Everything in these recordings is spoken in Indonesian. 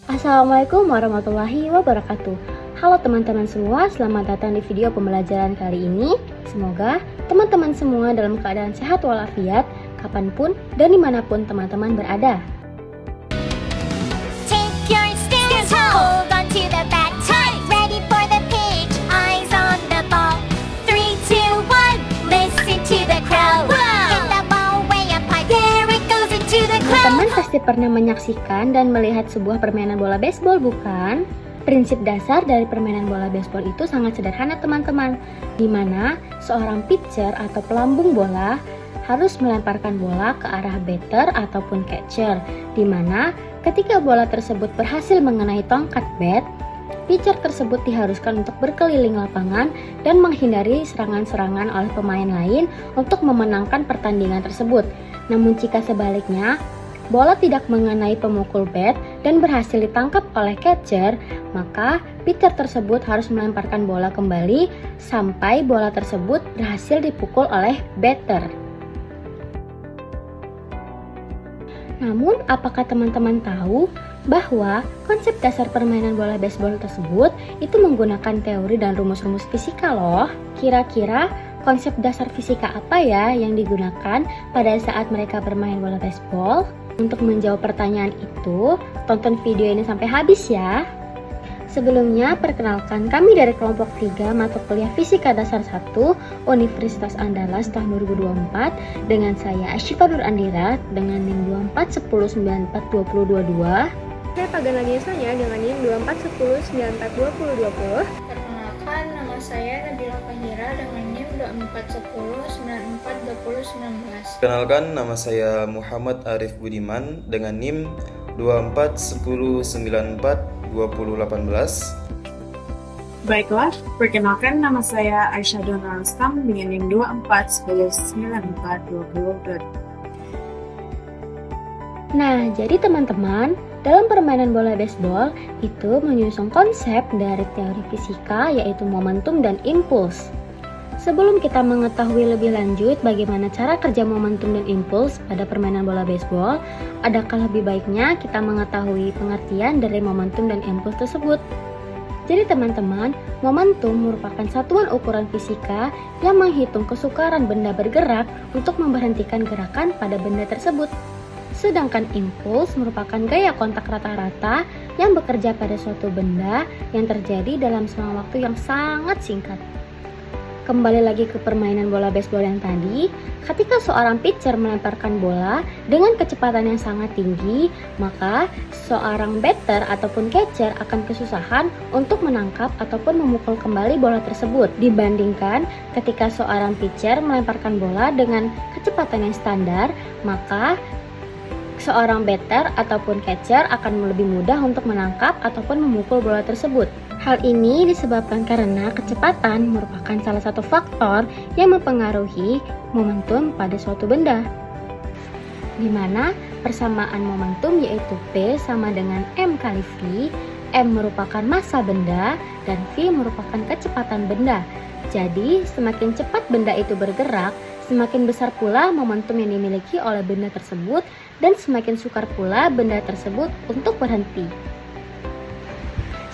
Assalamualaikum warahmatullahi wabarakatuh. Halo teman-teman semua, selamat datang di video pembelajaran kali ini. Semoga teman-teman semua dalam keadaan sehat walafiat, kapanpun dan dimanapun teman-teman berada. Take your stance, hold on to the back, tight, ready for the pitch, eyes on the ball. 3, 2, 1, listen to the crowd. Get the ball way up high, there it goes into the crowd. Teman pasti pernah menyaksikan dan melihat sebuah permainan bola baseball, bukan? Prinsip dasar dari permainan bola baseball itu sangat sederhana teman-teman, di mana seorang pitcher atau pelambung bola harus melemparkan bola ke arah batter ataupun catcher, di mana ketika bola tersebut berhasil mengenai tongkat bat, pitcher tersebut diharuskan untuk berkeliling lapangan dan menghindari serangan-serangan oleh pemain lain untuk memenangkan pertandingan tersebut. Namun jika sebaliknya, bola tidak mengenai pemukul bat dan berhasil ditangkap oleh catcher, maka pitcher tersebut harus melemparkan bola kembali sampai bola tersebut berhasil dipukul oleh batter. Namun, apakah teman-teman tahu bahwa konsep dasar permainan bola baseball tersebut itu menggunakan teori dan rumus-rumus fisika loh? Kira-kira konsep dasar fisika apa ya yang digunakan pada saat mereka bermain bola baseball? Untuk menjawab pertanyaan itu, tonton video ini sampai habis ya. Sebelumnya, perkenalkan kami dari kelompok 3 mata kuliah Fisika Dasar 1 Universitas Andalas tahun 2024 dengan saya Asyifa Nur Andira dengan NIM 2410942022. Saya Pagan Lagiasanya dengan NIM 2410942020. Perkenalkan, nama saya Nabila Fahira dengan NIM 2410942019. Kenalkan, nama saya Muhammad Arif Budiman dengan NIM 2410942018. Baiklah, perkenalkan nama saya Aisyah Dona Rustam dengan NIM 2410942022. Nah, jadi teman-teman, dalam permainan bola baseball itu menyusun konsep dari teori fisika yaitu momentum dan impuls. Sebelum kita mengetahui lebih lanjut bagaimana cara kerja momentum dan impuls pada permainan bola baseball, adakah lebih baiknya kita mengetahui pengertian dari momentum dan impuls tersebut? Jadi teman-teman, momentum merupakan satuan ukuran fisika yang menghitung kesukaran benda bergerak untuk memberhentikan gerakan pada benda tersebut. Sedangkan impuls merupakan gaya kontak rata-rata yang bekerja pada suatu benda yang terjadi dalam selang waktu yang sangat singkat. Kembali lagi ke permainan bola baseball yang tadi, ketika seorang pitcher melemparkan bola dengan kecepatan yang sangat tinggi, maka seorang batter ataupun catcher akan kesusahan untuk menangkap ataupun memukul kembali bola tersebut dibandingkan ketika seorang pitcher melemparkan bola dengan kecepatan yang standar, maka seorang batter ataupun catcher akan lebih mudah untuk menangkap ataupun memukul bola tersebut. Hal ini disebabkan karena kecepatan merupakan salah satu faktor yang mempengaruhi momentum pada suatu benda. Di mana persamaan momentum yaitu P sama dengan M kali V, M merupakan massa benda dan V merupakan kecepatan benda. Jadi, semakin cepat benda itu bergerak, semakin besar pula momentum yang dimiliki oleh benda tersebut dan semakin sukar pula benda tersebut untuk berhenti.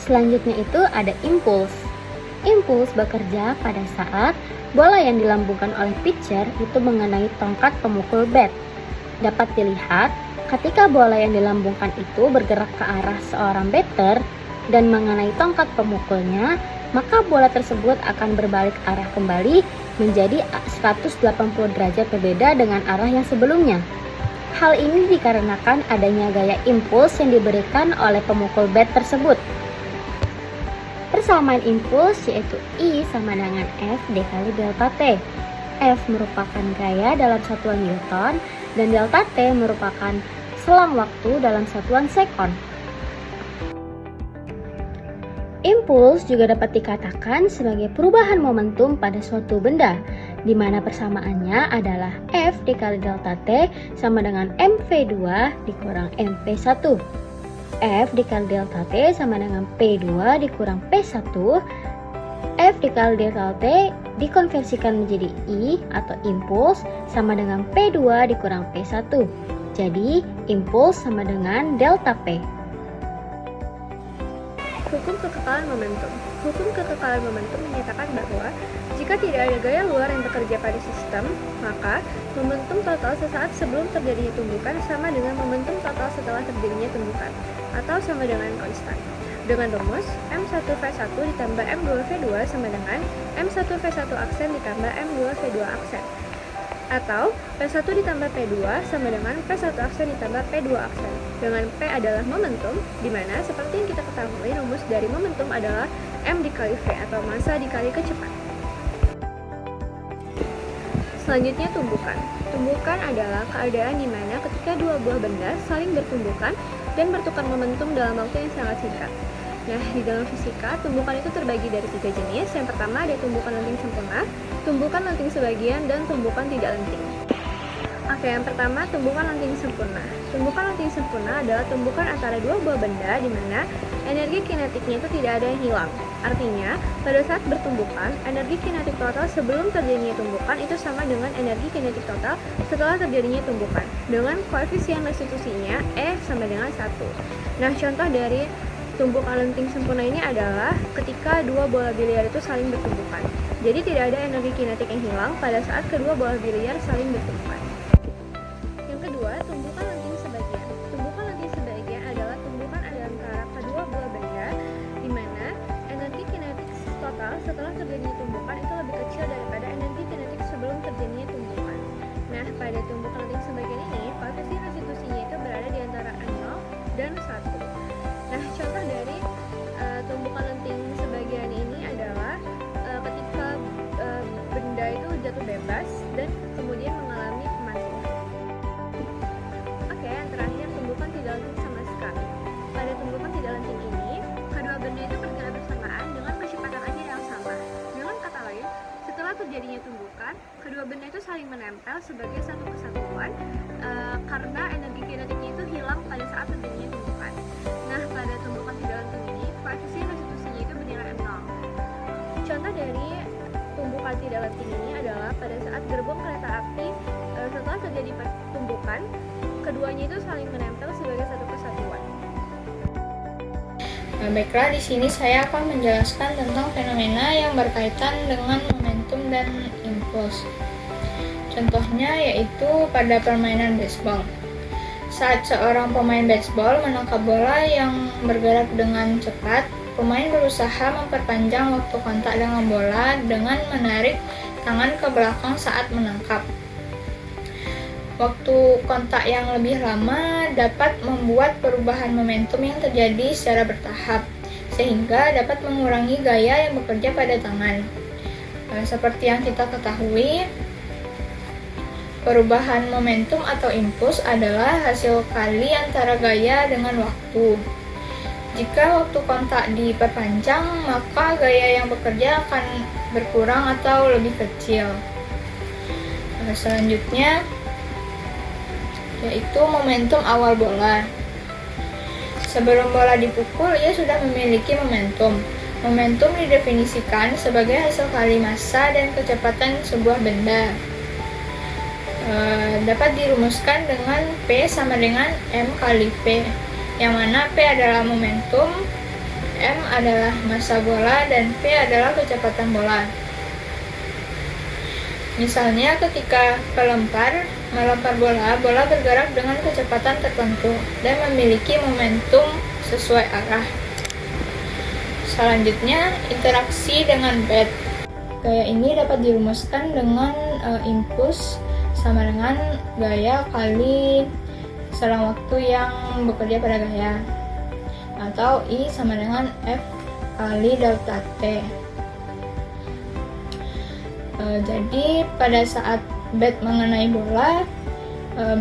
Selanjutnya itu ada impuls. Impuls bekerja pada saat bola yang dilambungkan oleh pitcher itu mengenai tongkat pemukul bat. Dapat dilihat ketika bola yang dilambungkan itu bergerak ke arah seorang batter dan mengenai tongkat pemukulnya, maka bola tersebut akan berbalik arah kembali menjadi 180 derajat berbeda dengan arah yang sebelumnya. Hal ini dikarenakan adanya gaya impuls yang diberikan oleh pemukul bat tersebut. Persamaan impuls yaitu I sama dengan F dikali delta T. F merupakan gaya dalam satuan Newton dan delta T merupakan selang waktu dalam satuan sekon. Impuls juga dapat dikatakan sebagai perubahan momentum pada suatu benda, di mana persamaannya adalah F dikali delta T sama dengan mv2 dikurang mv1. F dikali delta T sama dengan P2 dikurang P1. F dikali delta T dikonversikan menjadi I atau impuls sama dengan P2 dikurang P1. Jadi, impuls sama dengan delta P. Hukum kekekalan momentum. Hukum kekekalan momentum menyatakan bahwa jika tidak ada gaya luar yang bekerja pada sistem, maka momentum total sesaat sebelum terjadinya tumbukan sama dengan momentum total setelah terjadinya tumbukan, atau sama dengan konstan. Dengan rumus, M1V1 ditambah M2V2 sama dengan M1V1 aksen ditambah M2V2 aksen. Atau P1 ditambah P2 sama dengan P1 aksen ditambah P2 aksen. Dengan P adalah momentum, di mana seperti yang kita ketahui rumus dari momentum adalah M dikali V atau massa dikali kecepatan. Selanjutnya tumbukan. Tumbukan adalah keadaan di mana ketika dua buah benda saling bertumbukan dan bertukar momentum dalam waktu yang sangat singkat. Nah, di dalam fisika, tumbukan itu terbagi dari 3 jenis. Yang pertama ada tumbukan lenting sempurna, tumbukan lenting sebagian, dan tumbukan tidak lenting. Oke, yang pertama tumbukan lenting sempurna. Tumbukan lenting sempurna adalah tumbukan antara dua buah benda di mana energi kinetiknya itu tidak ada yang hilang. Artinya, pada saat bertumbukan, energi kinetik total sebelum terjadinya tumbukan itu sama dengan energi kinetik total setelah terjadinya tumbukan, dengan koefisien restitusinya E sama dengan 1. Nah, contoh dari tumbukan lenting sempurna ini adalah ketika dua bola biliar itu saling bertumbukan. Jadi tidak ada energi kinetik yang hilang pada saat kedua bola biliar saling bertumbukan. Yang kedua, tumbukan lenting sebagian. Tumbukan lenting sebagian adalah tumbukan antara kedua bola benda di mana energi kinetik total setelah terjadinya tumbukan itu lebih kecil daripada energi kinetik sebelum terjadinya tumbukan. Nah, pada tumbukan lenting sebagian ini, koefisien restitusinya itu berada di antara 0 dan 1. Nah, contoh dari tumbukan lenting sebagian ini adalah ketika benda itu jatuh bebas dan kemudian mengalami pematian. Oke, yang terakhir tumbukan tidak lenting sama sekali. Pada tumbukan tidak lenting ini, kedua benda itu bergerak bersamaan dengan kecepatan akhir yang sama. Dengan kata lain, setelah terjadinya tumbukan, kedua benda itu saling menempel sebagai satu kesatuan karena energi kinetiknya itu hilang pada saat terjadinya tumbukan. Nah, pada tumbukan tidak lenting ini, koefisien restitusinya itu bernilai 0. Contoh dari tumbukan tidak lenting ini adalah pada saat gerbong kereta api setelah terjadi pertumbukan, keduanya itu saling menempel sebagai satu kesatuan. Nah, baiklah, di sini saya akan menjelaskan tentang fenomena yang berkaitan dengan momentum dan impuls. Contohnya yaitu pada permainan baseball. Saat seorang pemain baseball menangkap bola yang bergerak dengan cepat, pemain berusaha memperpanjang waktu kontak dengan bola dengan menarik tangan ke belakang saat menangkap. Waktu kontak yang lebih lama dapat membuat perubahan momentum yang terjadi secara bertahap, sehingga dapat mengurangi gaya yang bekerja pada tangan. Seperti yang kita ketahui, perubahan momentum atau impuls adalah hasil kali antara gaya dengan waktu. Jika waktu kontak diperpanjang, maka gaya yang bekerja akan berkurang atau lebih kecil. Selanjutnya, yaitu momentum awal bola. Sebelum bola dipukul, ia sudah memiliki momentum. Momentum didefinisikan sebagai hasil kali massa dan kecepatan sebuah benda. Dapat dirumuskan dengan P sama dengan M kali V, yang mana P adalah momentum, M adalah massa bola, dan V adalah kecepatan bola. Misalnya ketika pelempar melempar bola, bola bergerak dengan kecepatan tertentu dan memiliki momentum sesuai arah. Selanjutnya, interaksi dengan bat. Gaya ini dapat dirumuskan dengan impuls sama dengan gaya kali selang waktu yang bekerja pada gaya, atau I sama dengan F kali delta T. Jadi pada saat bat mengenai bola,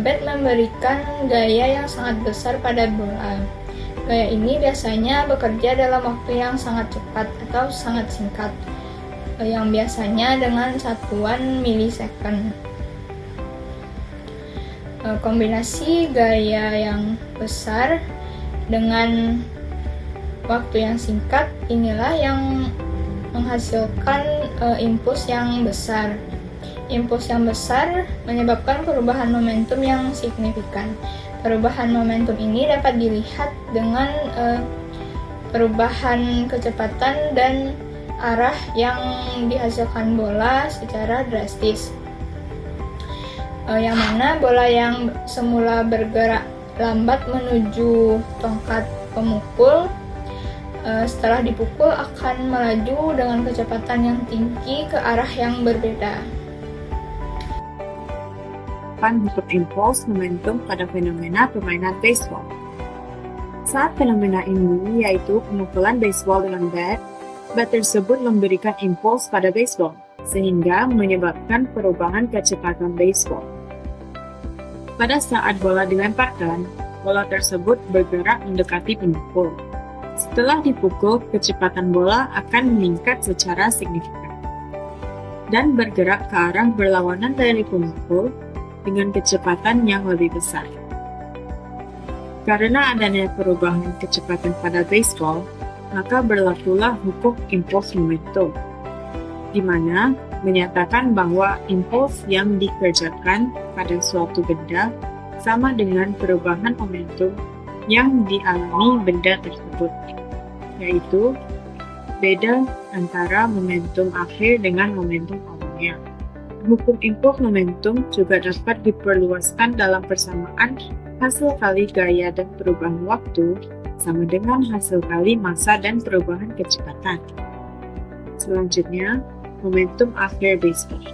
bat memberikan gaya yang sangat besar pada bola. Gaya ini biasanya bekerja dalam waktu yang sangat cepat atau sangat singkat, yang biasanya dengan satuan milisecond. Kombinasi gaya yang besar dengan waktu yang singkat inilah yang menghasilkan impuls yang besar. Impuls yang besar menyebabkan perubahan momentum yang signifikan. Perubahan momentum ini dapat dilihat dengan perubahan kecepatan dan arah yang dihasilkan bola secara drastis. Yang mana bola yang semula bergerak lambat menuju tongkat pemukul, setelah dipukul akan melaju dengan kecepatan yang tinggi ke arah yang berbeda. Hukum impuls momentum pada fenomena permainan baseball. Saat fenomena ini yaitu pemukulan baseball dengan bat tersebut memberikan impuls pada baseball, sehingga menyebabkan perubahan kecepatan baseball. Pada saat bola dilemparkan, bola tersebut bergerak mendekati pemukul. Setelah dipukul, kecepatan bola akan meningkat secara signifikan dan bergerak ke arah berlawanan dari pemukul dengan kecepatan yang lebih besar. Karena adanya perubahan kecepatan pada baseball, maka berlakulah hukum impuls momentum, di mana menyatakan bahwa impuls yang dikerjakan pada suatu benda sama dengan perubahan momentum yang dialami benda tersebut, yaitu beda antara momentum akhir dengan momentum awalnya. Hukum impuls momentum juga dapat diperluaskan dalam persamaan hasil kali gaya dan perubahan waktu sama dengan hasil kali massa dan perubahan kecepatan. Selanjutnya, momentum akhir baseball.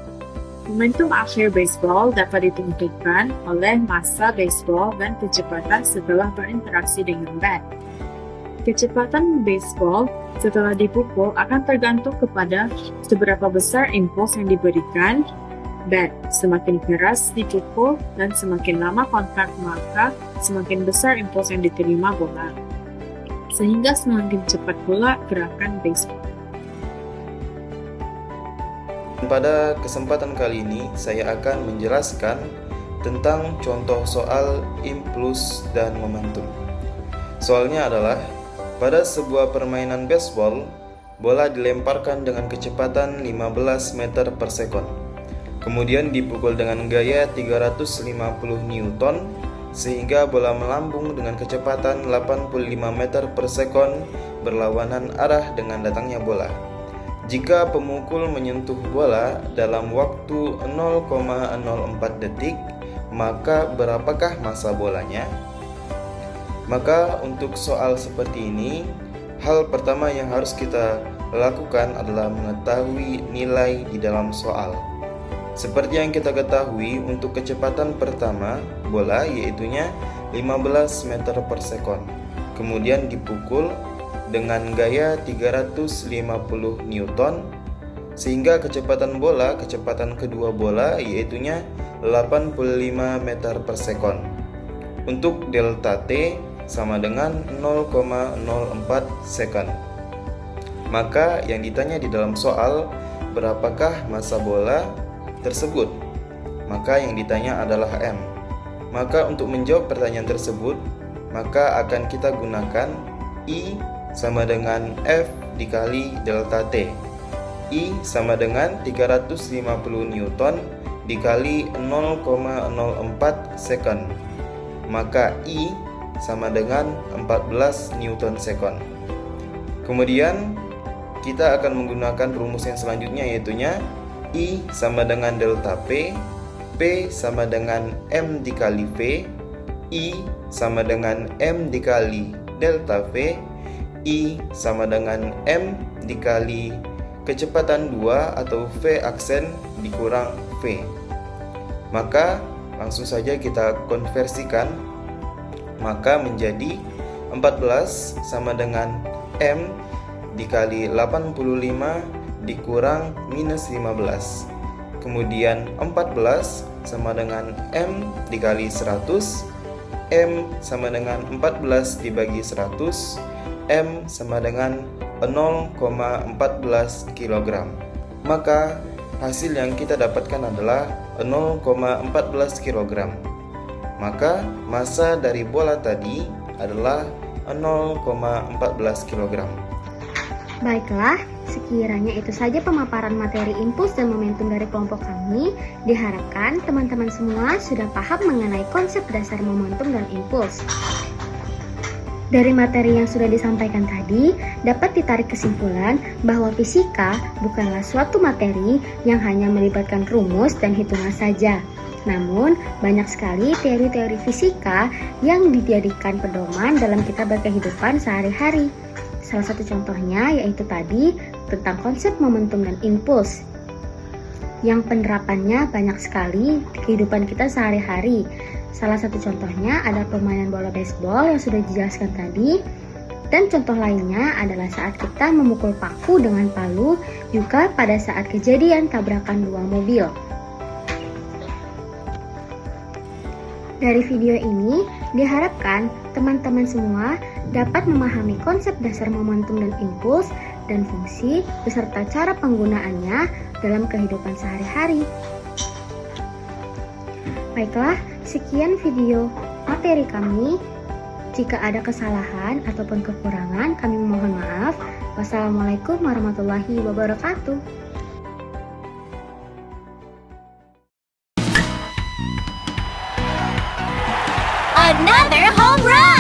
Momentum akhir baseball dapat ditentukan oleh massa baseball dan kecepatan setelah berinteraksi dengan bat. Kecepatan baseball setelah dipukul akan tergantung kepada seberapa besar impuls yang diberikan bat. Semakin keras dipukul dan semakin lama kontak, maka semakin besar impuls yang diterima bola, sehingga semakin cepat pula gerakan baseball. Pada kesempatan kali ini, saya akan menjelaskan tentang contoh soal impuls dan momentum. Soalnya adalah, pada sebuah permainan baseball, bola dilemparkan dengan kecepatan 15 meter per sekon. Kemudian dipukul dengan gaya 350 Newton, sehingga bola melambung dengan kecepatan 85 meter per sekon berlawanan arah dengan datangnya bola. Jika pemukul menyentuh bola dalam waktu 0,04 detik, maka berapakah massa bolanya? Maka untuk soal seperti ini, hal pertama yang harus kita lakukan adalah mengetahui nilai di dalam soal. Seperti yang kita ketahui, untuk kecepatan pertama bola yaitunya 15 meter per sekon. Kemudian dipukul dengan gaya 350 Newton, sehingga kecepatan kedua bola yaitunya 85 meter per sekon. Untuk delta T sama dengan 0,04 second. Maka yang ditanya di dalam soal, berapakah massa bola tersebut? Maka yang ditanya adalah M. Maka untuk menjawab pertanyaan tersebut, maka akan kita gunakan I sama dengan F dikali delta T. I sama dengan 350 Newton dikali 0,04 second. Maka I sama dengan 14 Newton second. Kemudian kita akan menggunakan rumus yang selanjutnya, yaitunya I sama dengan delta P, P sama dengan M dikali V, I sama dengan M dikali delta V, I sama dengan M dikali kecepatan 2 atau V aksen dikurang V. Maka langsung saja kita konversikan, maka menjadi 14 sama dengan M dikali 85 dikurang minus 15. Kemudian 14 sama dengan M dikali 100, M sama dengan 14 dibagi 100, M sama dengan 0,14 kg. Maka hasil yang kita dapatkan adalah 0,14 kg. Maka massa dari bola tadi adalah 0,14 kg. Baiklah, sekiranya itu saja pemaparan materi impuls dan momentum dari kelompok kami. Diharapkan teman-teman semua sudah paham mengenai konsep dasar momentum dan impuls. Dari materi yang sudah disampaikan tadi, dapat ditarik kesimpulan bahwa fisika bukanlah suatu materi yang hanya melibatkan rumus dan hitungan saja. Namun, banyak sekali teori-teori fisika yang dijadikan pedoman dalam kita berkehidupan sehari-hari. Salah satu contohnya yaitu tadi tentang konsep momentum dan impuls, yang penerapannya banyak sekali di kehidupan kita sehari-hari. Salah satu contohnya ada permainan bola baseball yang sudah dijelaskan tadi. Dan contoh lainnya adalah saat kita memukul paku dengan palu, juga pada saat kejadian tabrakan dua mobil. Dari video ini, diharapkan teman-teman semua dapat memahami konsep dasar momentum dan impuls dan fungsi beserta cara penggunaannya dalam kehidupan sehari-hari. Baiklah, sekian video materi kami. Jika ada kesalahan ataupun kekurangan, kami mohon maaf. Wassalamualaikum warahmatullahi wabarakatuh. Another home run!